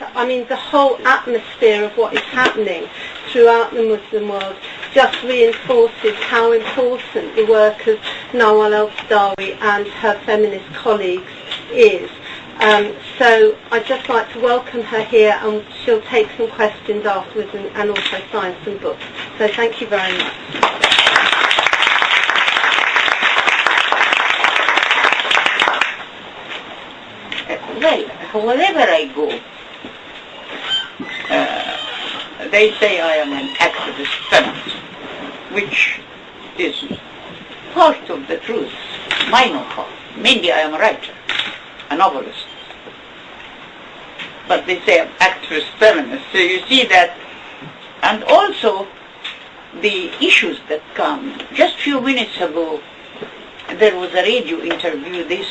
I mean, the whole atmosphere of what is happening throughout the Muslim world just reinforces how important the work of Nowal al-Sadawi and her feminist colleagues is. So I'd just like to welcome her here, and she'll take some questions afterwards and also sign some books. So thank you very much. Well, wherever I go, they say I am an activist feminist, which is part of the truth, minor part. Mainly I am a writer, a novelist. But they say I'm activist feminist, so you see that. And also the issues that come. Just a few minutes ago, there was a radio interview. They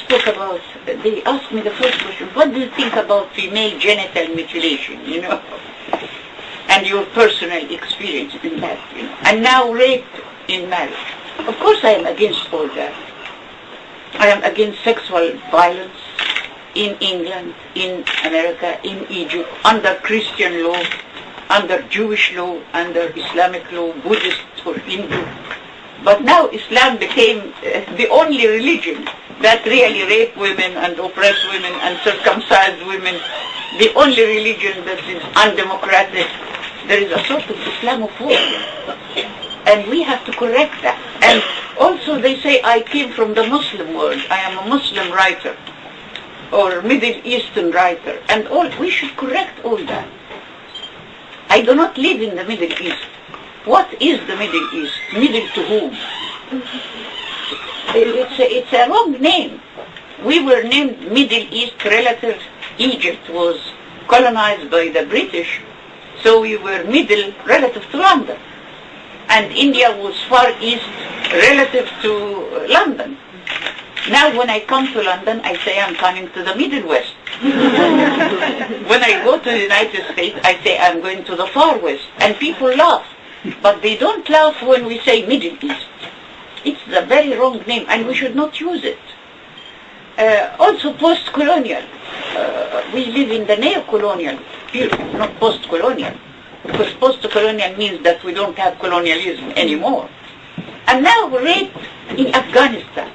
asked me the first question, what do you think about female genital mutilation, you know, and your personal experience in that, you know, and now rape in marriage. Of course I am against all that. I am against sexual violence in England, in America, in Egypt, under Christian law, under Jewish law, under Islamic law, Buddhist or Hindu. But now Islam became the only religion that really rape women and oppress women and circumcise women, the only religion that is undemocratic. There is a sort of Islamophobia, and we have to correct that. And also they say I came from the Muslim world. I am a Muslim writer or Middle Eastern writer, and we should correct all that. I do not live in the Middle East. What is the Middle East? Middle to whom? It's a wrong name. We were named Middle East relative. Egypt was colonized by the British, so we were middle relative to London. And India was Far East relative to London. Now when I come to London, I say I'm coming to the Middle West. When I go to the United States, I say I'm going to the Far West. And people laugh. But they don't laugh when we say Middle East. It's the very wrong name, and we should not use it. Also post-colonial. We live in the neo-colonial period, not post-colonial. Because post-colonial means that we don't have colonialism anymore. And now rape in Afghanistan.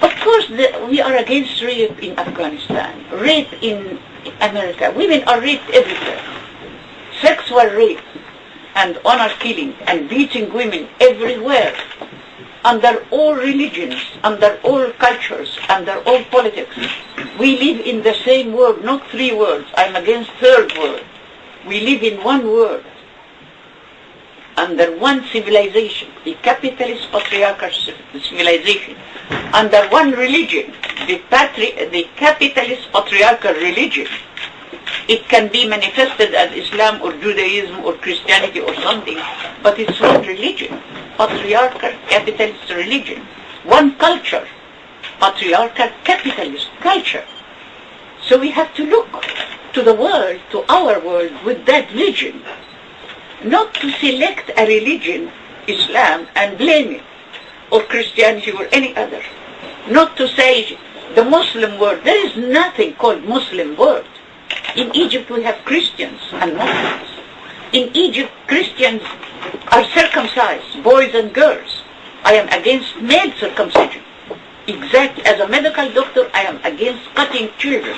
Of course we are against rape in Afghanistan. Rape in America. Women are raped everywhere. Sexual rape and honor killing and beating women everywhere, under all religions, under all cultures, under all politics. We live in the same world, not three worlds. I'm against third world. We live in one world, under one civilization, the capitalist patriarchal civilization, under one religion, the capitalist patriarchal religion. It can be manifested as Islam or Judaism or Christianity or something, but it's one religion, patriarchal capitalist religion. One culture, patriarchal capitalist culture. So we have to look to the world, to our world, with that vision. Not to select a religion, Islam, and blame it, or Christianity or any other. Not to say the Muslim world. There is nothing called Muslim world. In Egypt we have Christians and Muslims. In Egypt Christians are circumcised, boys and girls. I am against male circumcision. Exactly, as a medical doctor I am against cutting children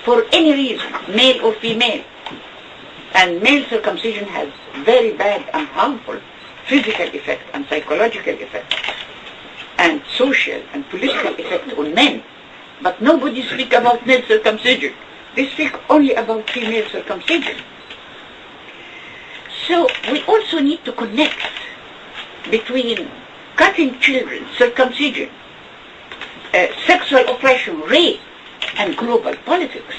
for any reason, male or female. And male circumcision has very bad and harmful physical effect and psychological effect and social and political effect on men. But nobody speaks about male circumcision. They speak only about female circumcision. So we also need to connect between cutting children, circumcision, sexual oppression, rape, and global politics.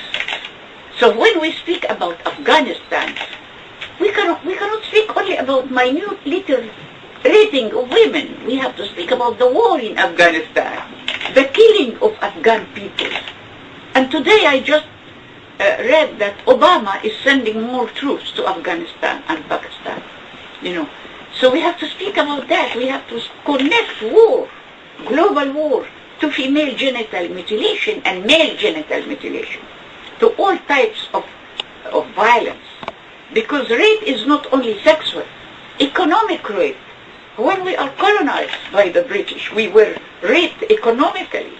So when we speak about Afghanistan, we cannot speak only about minute little raping of women. We have to speak about the war in Afghanistan, the killing of Afghan people. And today I just read that Obama is sending more troops to Afghanistan and Pakistan. You know, so we have to speak about that. We have to connect war, global war, to female genital mutilation and male genital mutilation, to all types of of violence. Because rape is not only sexual, economic rape. When we are colonized by the British, we were raped economically.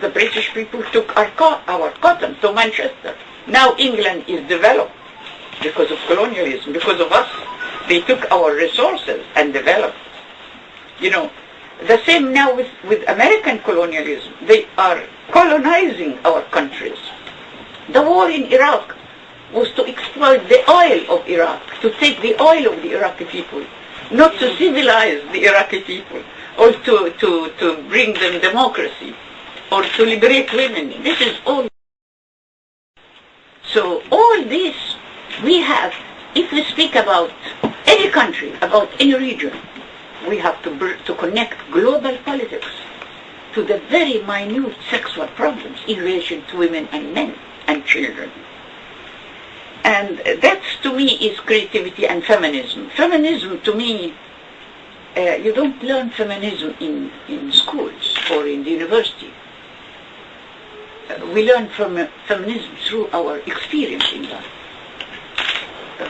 The British people took our cotton to Manchester. Now England is developed because of colonialism, because of us. They took our resources and developed. You know, the same now with American colonialism. They are colonizing our countries. The war in Iraq was to exploit the oil of Iraq, to take the oil of the Iraqi people, not to civilize the Iraqi people, or to bring them democracy, or to liberate women. This is all. So all this we have, if we speak about any country, about any region, we have to connect global politics to the very minute sexual problems in relation to women and men and children. And that to me is creativity and feminism. Feminism to me, you don't learn feminism in schools or in the university. We learn from feminism through our experience in life.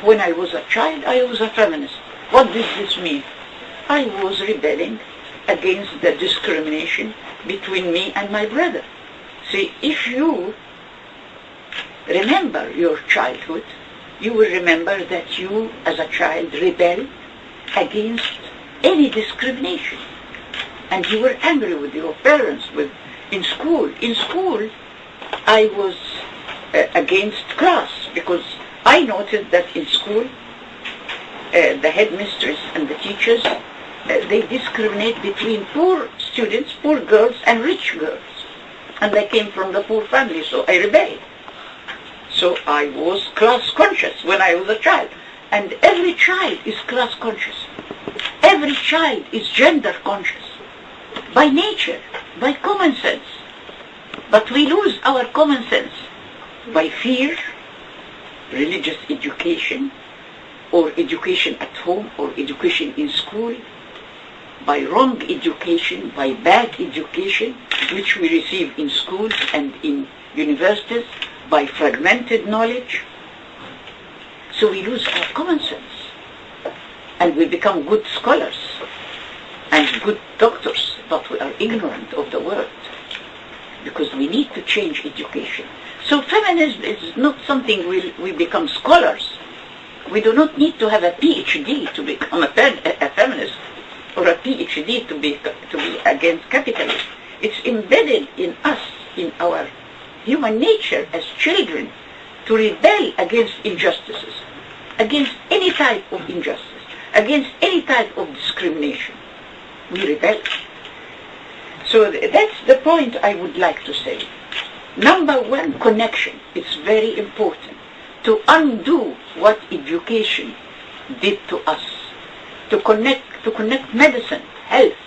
When I was a child, I was a feminist. What does this mean? I was rebelling against the discrimination between me and my brother. See, if you remember your childhood, you will remember that you, as a child, rebelled against any discrimination. And you were angry with your parents, in school. In school, I was against class, because I noticed that in school, the headmistress and the teachers, they discriminate between poor students, poor girls, and rich girls. And I came from the poor family, so I rebelled. So I was class conscious when I was a child. And every child is class conscious. Every child is gender conscious. By nature, by common sense. But we lose our common sense by fear, religious education, or education at home, or education in school, by wrong education, by bad education, which we receive in schools and in universities, by fragmented knowledge. So we lose our common sense, and we become good scholars and good doctors, but we are ignorant of the world, because we need to change education. So feminism is not something we become scholars. We do not need to have a PhD to become a feminist, or a PhD to be against capitalism. It's embedded in us, in our human nature as children, to rebel against injustices, against any type of injustice, against any type of discrimination. We rebel. So that's the point I would like to say. Number one, connection. It's very important to undo what education did to us. To connect medicine, health.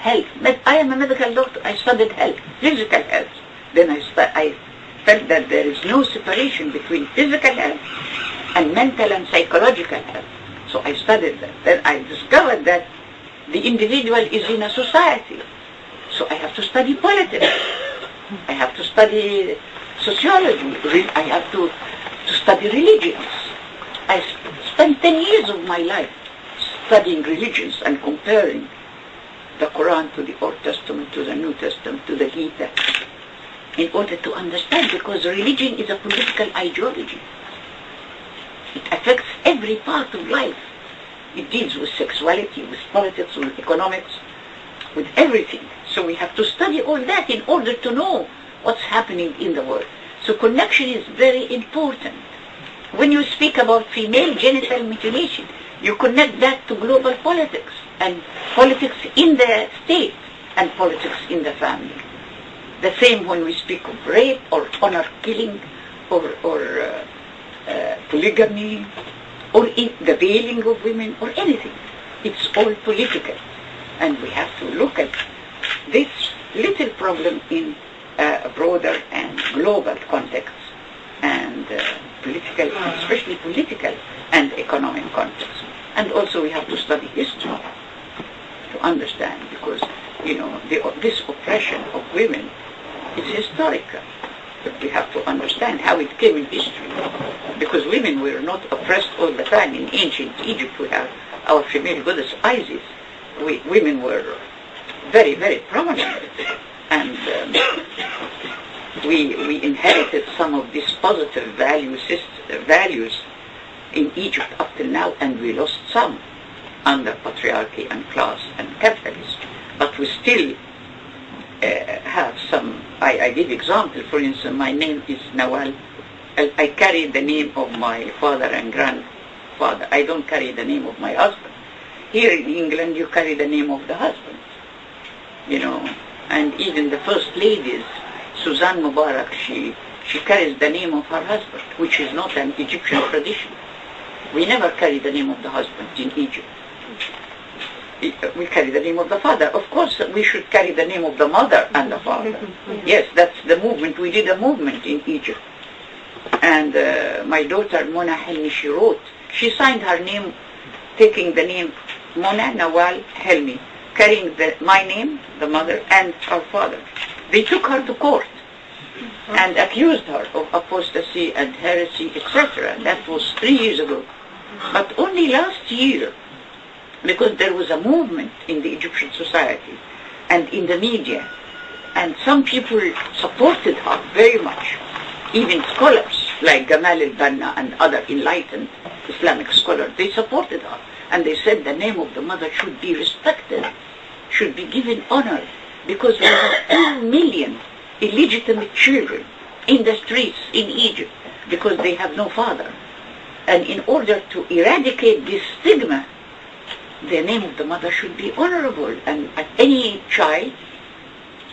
I am a medical doctor. I studied health, physical health. Then I felt that there is no separation between physical health and mental and psychological health. So I studied that. Then I discovered that the individual is in a society. So I have to study politics. I have to study sociology. I have to study religions. I spent 10 years of my life studying religions and comparing the Quran to the Old Testament, to the New Testament, to the Gita, in order to understand, because religion is a political ideology. It affects every part of life. It deals with sexuality, with politics, with economics, with everything. So we have to study all that in order to know what's happening in the world. So connection is very important. When you speak about female genital mutilation, you connect that to global politics, and politics in the state, and politics in the family. The same when we speak of rape, or honor killing, or polygamy, or the veiling of women, or anything. It's all political. And we have to look at this little problem in a broader and global context, and political, especially political and economic context. And also we have to study history to understand, because, you know, this oppression of women is historical. we have to understand how it came in history. Because women were not oppressed all the time. In ancient Egypt, we have our female goddess Isis. Women were very, very prominent. And we inherited some of these positive values in Egypt up till now, and we lost some under patriarchy and class and capitalism. But we still have some. I give example. For instance, my name is Nowal. I carry the name of my father and grandfather. I don't carry the name of my husband. Here in England, you carry the name of the husband. You know, and even the first ladies, Suzanne Mubarak, she carries the name of her husband, which is not an Egyptian tradition. We never carry the name of the husband in Egypt. We carry the name of the father. Of course, we should carry the name of the mother and the father. Yes, that's the movement. We did a movement in Egypt. And my daughter, Mona Helmi, she signed her name, taking the name Mona Nawal Helmi, carrying my name, the mother, and her father. They took her to court and accused her of apostasy and heresy, etc. That was 3 years ago. But only last year, because there was a movement in the Egyptian society and in the media, and some people supported her very much, even scholars like Gamal al-Banna and other enlightened Islamic scholars, they supported her, and they said the name of the mother should be respected, should be given honor, because we have 2 million illegitimate children in the streets in Egypt because they have no father. And in order to eradicate this stigma, the name of the mother should be honorable, and any child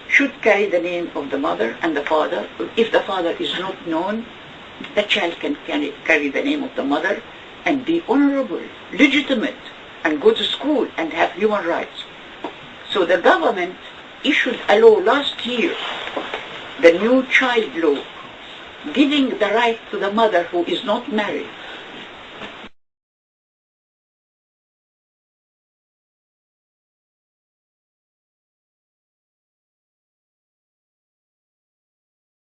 should carry the name of the mother and the father. If the father is not known, the child can carry the name of the mother and be honorable, legitimate, and go to school and have human rights. So the government issued a law last year, the new child law, giving the right to the mother who is not married